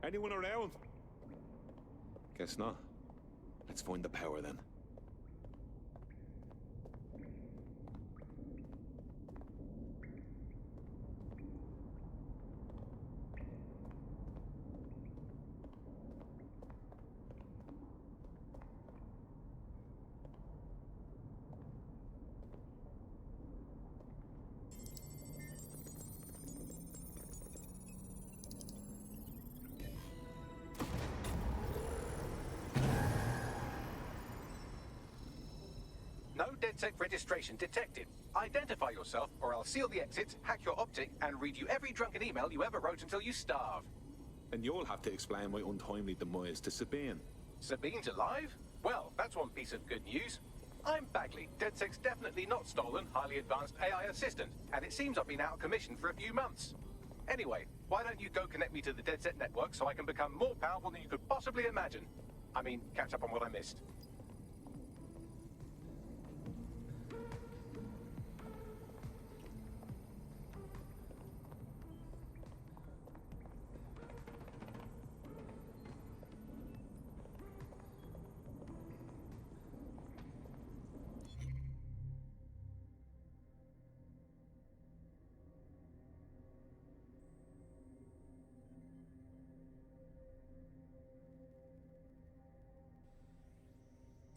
Anyone around? Guess not. Let's find the power then. No Dedsec registration detected. Identify yourself, or I'll seal the exits, hack your optic, and read you every drunken email you ever wrote until you starve. And you'll have to explain my untimely demise to Sabine. Sabine's alive? Well, that's one piece of good news. I'm Bagley, Dedsec's definitely not stolen, highly advanced AI assistant, and it seems I've been out of commission for a few months. Anyway, why don't you go connect me to the Dedsec network so I can become more powerful than you could possibly imagine? I mean, catch up on what I missed.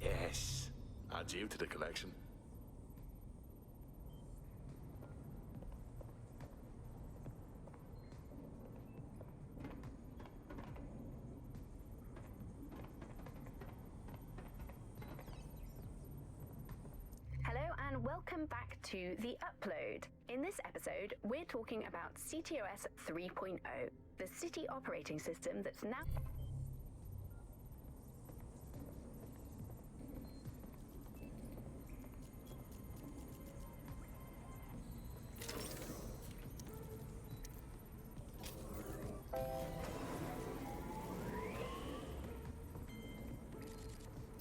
Yes. Add you to the collection. Hello and welcome back to The Upload. In this episode, we're talking about CTOS 3.0, the city operating system that's now...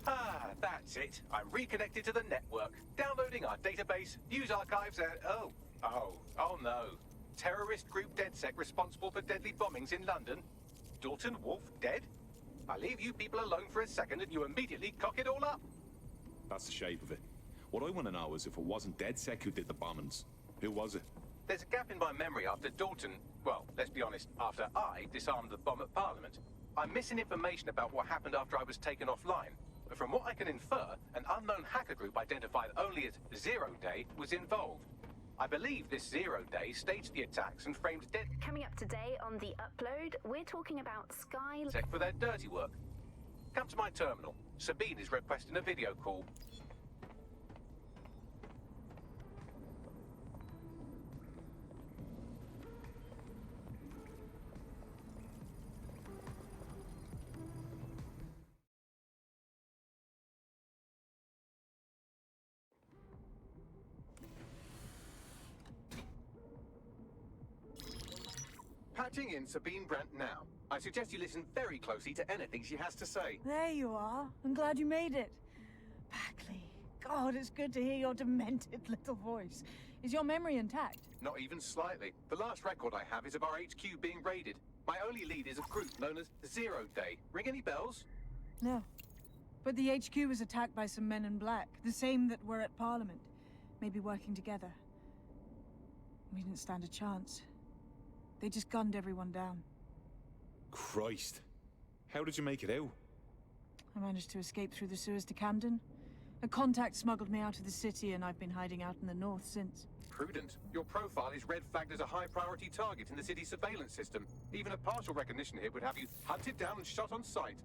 Ah, that's it. I'm reconnected to the network, downloading our database, news archives, and oh no. Terrorist group Dedsec responsible for deadly bombings in London. Dalton Wolf dead? I leave you people alone for a second and you immediately cock it all up. That's the shape of it. What I want to know is if it wasn't Dedsec who did the bombings, who was it? There's a gap in my memory after Dalton, well, let's be honest, after I disarmed the bomb at Parliament. I'm missing information about what happened after I was taken offline. But from what I can infer, an unknown hacker group identified only as Zero Day was involved. I believe this Zero Day staged the attacks and framed Dedsec Coming up today on The Upload, we're talking about Sky... for their dirty work. Come to my terminal. Sabine is requesting a video call. Patching in Sabine Brandt now. I suggest you listen very closely to anything she has to say. There you are. I'm glad you made it. Bagley. God, it's good to hear your demented little voice. Is your memory intact? Not even slightly. The last record I have is of our HQ being raided. My only lead is a group known as Zero Day. Ring any bells? No. But the HQ was attacked by some men in black. The same that were at Parliament. Maybe working together. We didn't stand a chance. They just gunned everyone down. Christ. How did you make it out? I managed to escape through the sewers to Camden. A contact smuggled me out of the city and I've been hiding out in the north since. Prudent. Your profile is red flagged as a high priority target in the city's surveillance system. Even a partial recognition hit would have you hunted down and shot on sight.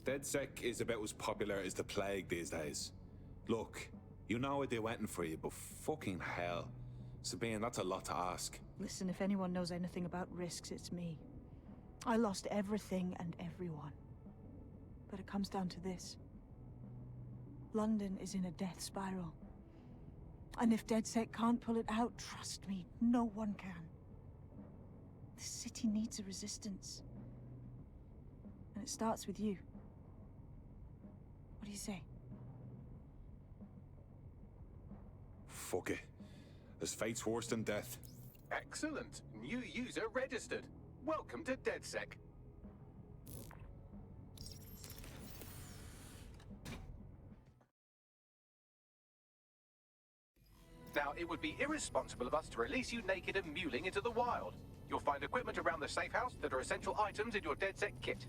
Dedsec is about as popular as the plague these days. Look, you know what they're waiting for you, but fucking hell. Sabine, that's a lot to ask. Listen, if anyone knows anything about risks, it's me. I lost everything and everyone. But it comes down to this. London is in a death spiral. And if Dedsec can't pull it out, trust me, no one can. The city needs a resistance. And it starts with you. What do you say? Fuck it. There's fate's worse than death. Excellent. New user registered. Welcome to Dedsec. Now, it would be irresponsible of us to release you naked and mewling into the wild. You'll find equipment around the safe house that are essential items in your Dedsec kit.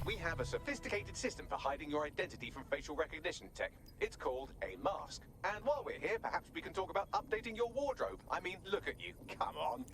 We have a sophisticated system for hiding your identity from facial recognition tech. It's called a mask. And while we're here, perhaps we can talk about updating your wardrobe. I mean, look at you. Come on.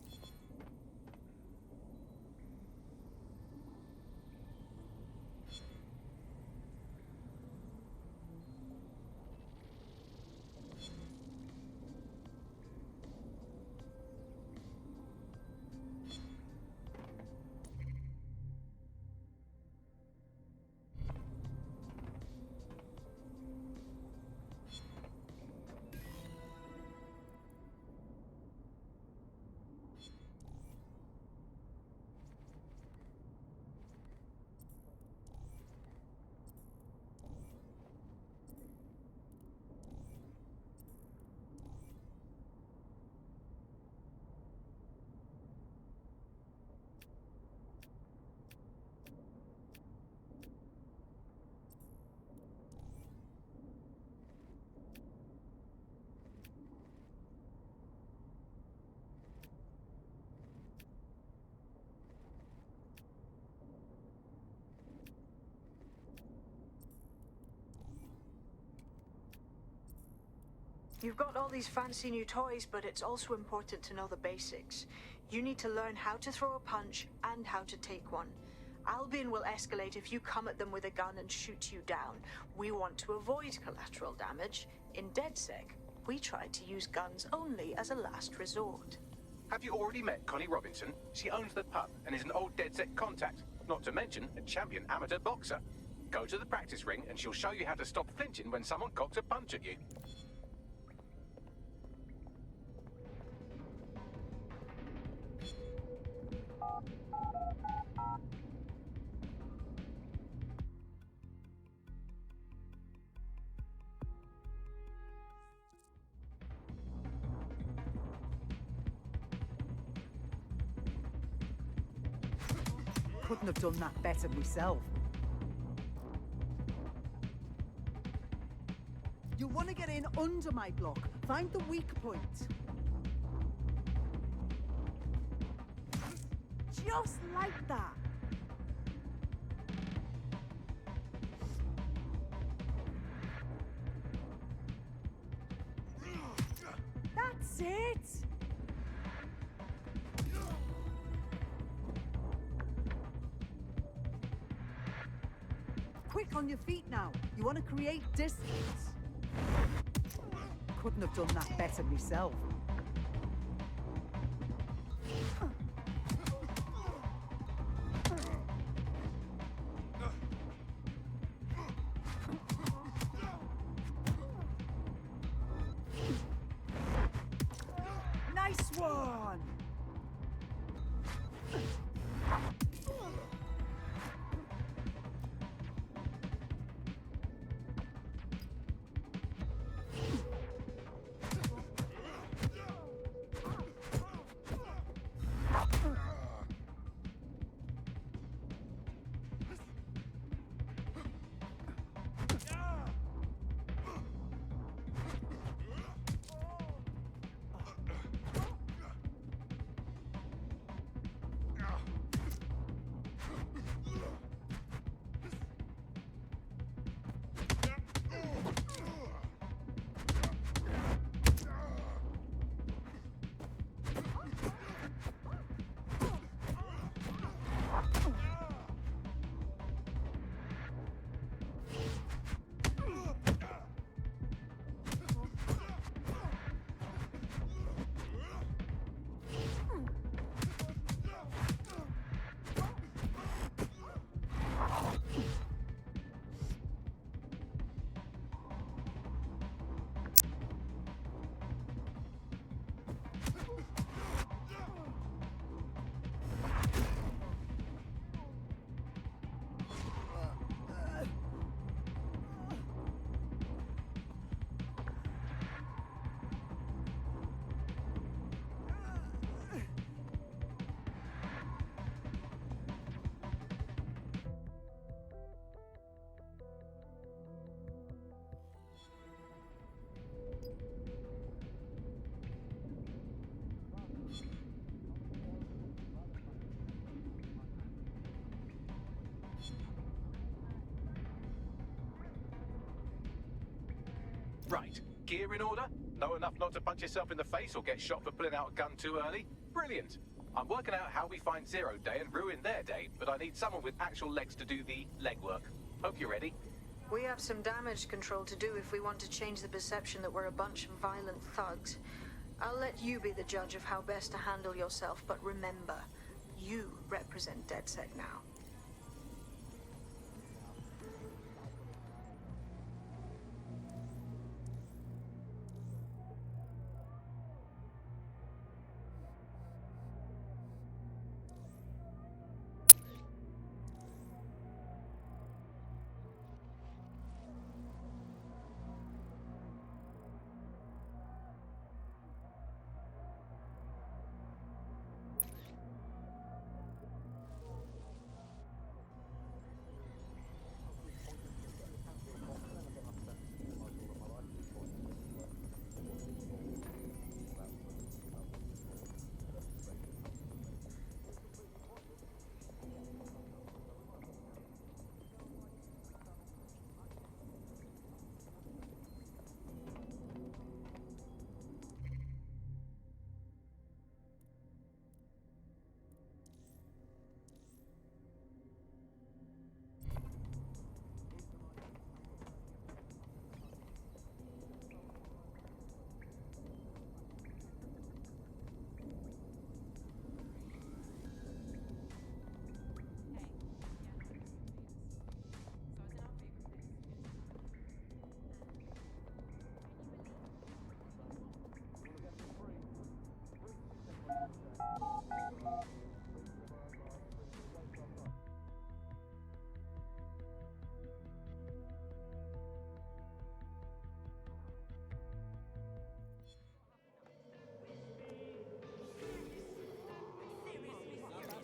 You've got all these fancy new toys, but it's also important to know the basics. You need to learn how to throw a punch and how to take one. Albion will escalate if you come at them with a gun and shoot you down. We want to avoid collateral damage. In Dedsec, we try to use guns only as a last resort. Have you already met Connie Robinson? She owns the pub and is an old Dedsec contact, not to mention a champion amateur boxer. Go to the practice ring and she'll show you how to stop flinching when someone cocks a punch at you. Couldn't have done that better myself. You want to get in under my block. Find the weak point. Just like that. That's it. Quick on your feet now. You want to create distance. Couldn't have done that better myself. Nice one! Right. Gear in order? Know enough not to punch yourself in the face or get shot for pulling out a gun too early? Brilliant. I'm working out how we find Zero Day and ruin their day, but I need someone with actual legs to do the legwork. Hope you're ready. We have some damage control to do if we want to change the perception that we're a bunch of violent thugs. I'll let you be the judge of how best to handle yourself, but remember, you represent Dedsec now.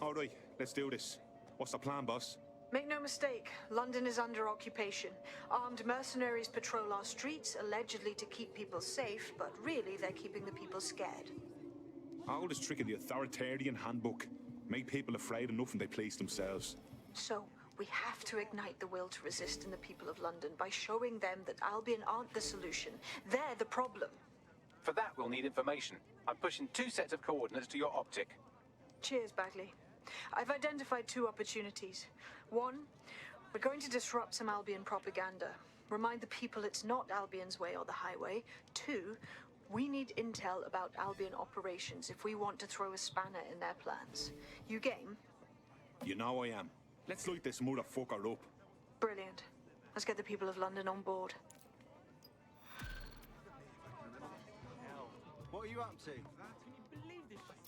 All right, let's do this. What's the plan, boss? Make no mistake, London is under occupation. Armed mercenaries patrol our streets, allegedly to keep people safe, but really they're keeping the people scared. All this trick in the authoritarian handbook. Make people afraid enough and they police themselves. So, we have to ignite the will to resist in the people of London by showing them that Albion aren't the solution. They're the problem. For that, we'll need information. I'm pushing 2 sets of coordinates to your optic. Cheers, Bagley. I've identified 2 opportunities. 1, we're going to disrupt some Albion propaganda. Remind the people it's not Albion's way or the highway. 2, we need intel about Albion operations if we want to throw a spanner in their plans. You game? You know I am. Let's light this motherfucker up. Brilliant. Let's get the people of London on board. What are you up to?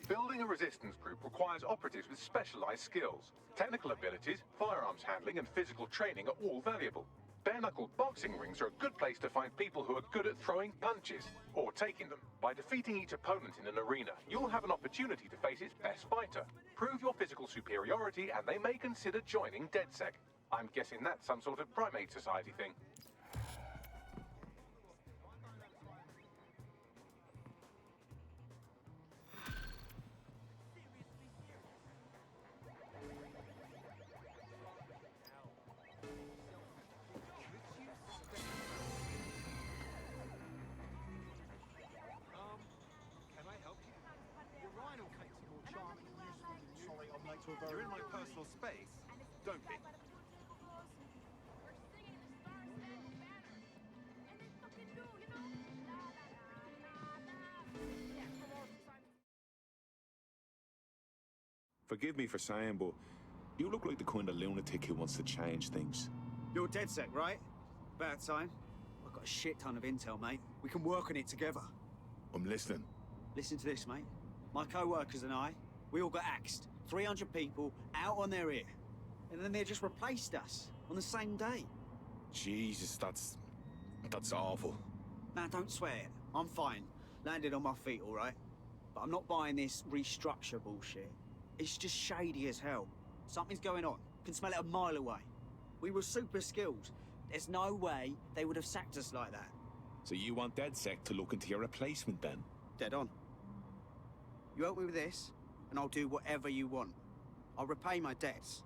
Building a resistance group requires operatives with specialized skills. Technical abilities, firearms handling, and physical training are all valuable. Bare-knuckle boxing rings are a good place to find people who are good at throwing punches, or taking them. By defeating each opponent in an arena, you'll have an opportunity to face its best fighter. Prove your physical superiority, and they may consider joining Dedsec. I'm guessing that's some sort of primate society thing. You're in my personal space. Don't be. Forgive me for saying, but you look like the kind of lunatic who wants to change things. You're Dedsec, right? About time. I've got a shit ton of intel, mate. We can work on it together. I'm listening. Listen to this, mate. My co-workers and I, we all got axed. 300 people out on their ear. And then they just replaced us on the same day. Jesus, that's awful. Now, don't swear it. I'm fine. Landed on my feet, all right? But I'm not buying this restructure bullshit. It's just shady as hell. Something's going on. Can smell it a mile away. We were super skilled. There's no way they would have sacked us like that. So you want Dedsec to look into your replacement then? Dead on. You help me with this, and I'll do whatever you want. I'll repay my debts.